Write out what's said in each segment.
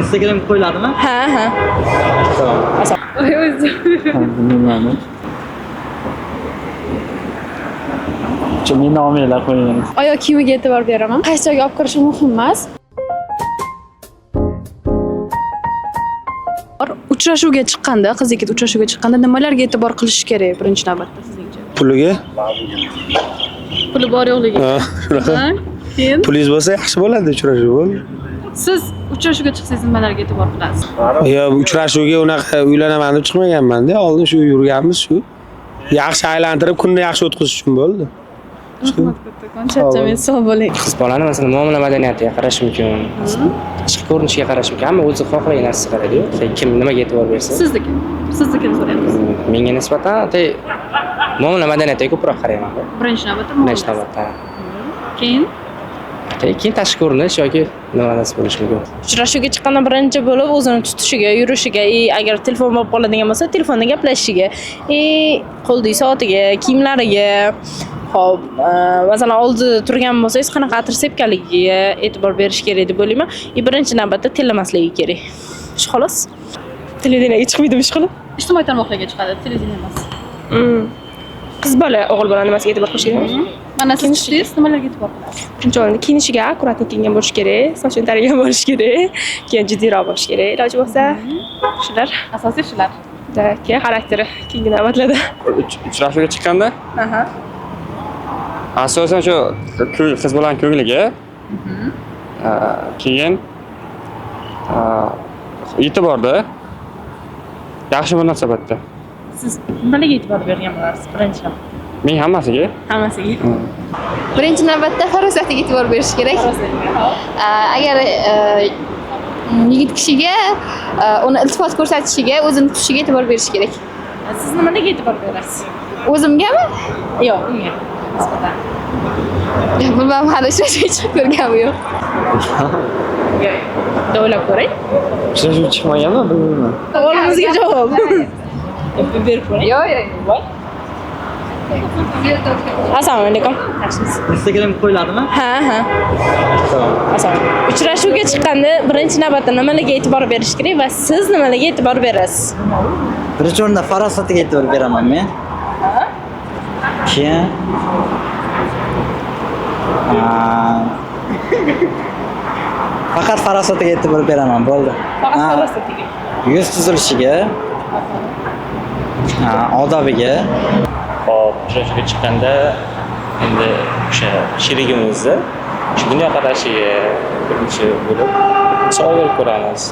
Instagram qo'yiladimi? Ha. Bilmayman. Meni nominglar qo'ying. Oyoq kiyimiga e'tibor beraman. Qaysi joyga olib kirishi muhim emas. Uchrashuvga chiqqanda, qiz yigit uchrashuvga chiqqanda nimalarga e'tibor qilish kerak birinchi navbatda sizningcha? Puliga? Puli bor yo'qligi. Keyin Pulingiz bo'lsa yaxshi bo'ladi, uchrashuv bo'ldi. siz uchrashuvga chiqsangiz nimalarga e'tibor qilasiz? Yo, uchrashuvga unaqa uylanaman deb chiqmaganman-da, oldin shu yurganmiz shu. Yaxshi aylantirib, kunni yaxshi o'tkazish uchun bo'ldi. Rahmat kattakon, charchamay sog' bo'ling. Qiz bolani masalan muomala madaniyatiga qarash mumkin, tashqi ko'rinishiga qarash mumkin, hamma o'zi xohlagan narsasiga qaraydi-ku. Kim nimaga e'tibor bersa. Siznikini so'raymiz. Menga nisbatan muomala madaniyatiga ko'proq qarayman. Birinchi navbatda Birinchi navbatda. Keyin tashqi ko'rinish yoki nima narsa bo'lishi mumkin. Uchrashuvga chiqqanda birinchi bo'lib o'zini tutishiga, yurishiga, agar telefon bo'lib qoladigan bo'lsa, telefonda gaplashishiga, qo'lidagi soatiga, kiyimlariga, hop, masalan, oldida turgan bo'lsangiz, qanaqa atir sepganligiga e'tibor berish kerak deb o'ylayman. Birinchi navbatda tillamasligi kerak. Shu xolos. Televideniyega chiqmaydimi shu qilib? ijtimoiy tarmoqlarga chiqadi, televideniya emas. Qiz bola, o'g'il bola nimasiga e'tibor qilish kerak? Mana siz chiqdingiz, nimalarga e'tibor qilasiz? Birinchi o'rinda kiyinishiga akkuratni kiyingan bo'lish kerak, sochini taragan bo'lish kerak, keyin jiddiyroq bo'lish kerak, iloji bo'lsa. Shular Asosiy shular. keyin xarakteri keyingi navbatlarda. Uchrashuvga chiqqanda asosan shu qiz bilan ko'ngliga keyin e'tiborda yaxshi munosabatda. Siz nimalarga e'tibor bergan bo'lasiz birinchi navbatda? Men hammasiga Hammasiga. Birinchi navbatda farosatiga e'tibor berish kerak. Agar yigit kishiga uni iltifot ko'rsatishiga, o'zini tutishiga e'tibor berish kerak. Siz nimalarga e'tibor berasiz? O'zimgami? Yo'q, unga nisbatan. Bilmadim, hali uchrashuvga chiqib ko'rganim yo'q. Yo'q. O'ylab ko'ring. Uchrashuv chiqmaganmi? Bilmayman. Savolingizga javob. Berib ko'ring. Yo'q. Assalomu alaykum. Instagram qo'yiladimi? Ha. Assalomu. Uchrashuvga chiqqanda birinchi navbatda nimalarga e'tibor berish kerak va siz nimalarga e'tibor berasiz? Birinchi o'rinda farosatiga e'tibor beraman men. Keyin faqat farosatiga e'tibor beraman, bo'ldi. Faqat farosatiga. Yuz tuzilishiga, odobiga. Hop, uchrashuvga chiqqanda endi o'sha sherigimizni shu dunyoqarashiga birinchi bo'lib savol berib ko'ramiz.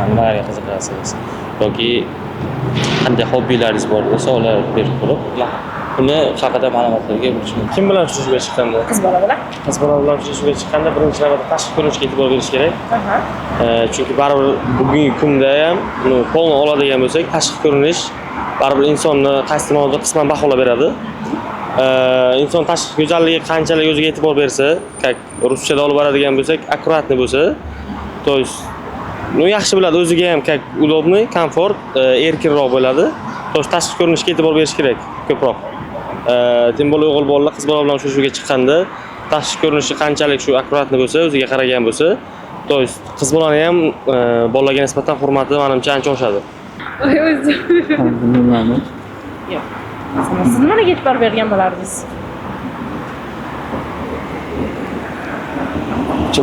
Nimalarga qiziqasiz yoki qanday hobbilaringiz bor bo'lsa ular berib ko'rib, uni haqida ma'lumotlarga bo'lish mumkin. Kim bilan uchrashuvga chiqqanda? Qiz bola bilan. Qiz bola bilan uchrashuvga chiqqanda birinchi navbatda tashqi ko'rinishga e'tibor berish kerak. Chunki baribir bugungi kunda ham uni polni oladigan bo'lsak, tashqi ko'rinish baribir insonni qaysi tomonda qisman baholab beradi. Inson tashqi go'zalligi qanchalik o'ziga e'tibor bersa, ruschada olib boradigan bo'lsak, akkuratni bo'lsa, to есть yaxshi biladi, o'ziga ham удобный, komfort, erkinroq bo'ladi. To есть tashqi ko'rinishga e'tibor berish kerak ko'proq. Tim bo'la o'g'il bolalar qiz bola bilan uchrashuvga chiqqanda tashqi ko'rinishi qanchalik shu akkuratni bo'lsa, o'ziga qaragan bo'lsa, to есть qiz bolani ham bolaga nisbatan hurmati menimcha ancha oshadi. Bilmayman. Yo'q. Siz nimalarga e'tibor bergan bo'lardingiz?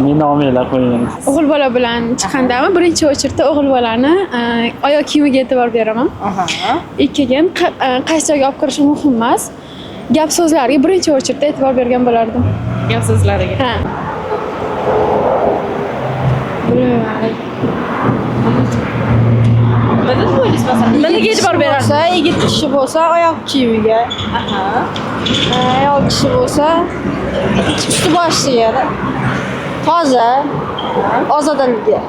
Meni nominglar qo'ying. O'g'il bola bilan chiqqandami, birinchi o'chirda o'g'il bolani oyoq kiyimiga e'tibor beraman. Ikkinchidan qaysi joyga olib kirishi muhim emas. Gap so'zlarga birinchi o'chirda e'tibor bergan bo'lardim. Gap so'zlariga. Ha. Bilmayman. Nimalarga e'tibor berasiz? Yigit kishi bo'lsa, oyoq kiyimiga. Ayol kishi bo'lsa, usti boshiga. Toza, ozodaligiga.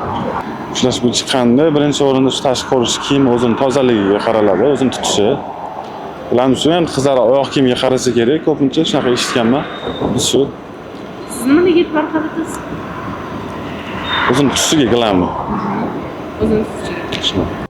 Uchrashuvga chiqqanda birinchi o'rinda shu tashqi ko'rinish, kiyim o'zini tozaligiga qaraladi, o'zini tutishi. Bularning uchun ham qizlar oyoq kiyimiga qarasa kerak, ko'pincha shunaqa eshitganman. Biz shu. Siz nimalarga e'tibor qilasiz? O'zini tutishiga gilamni. O'zini tutishiga.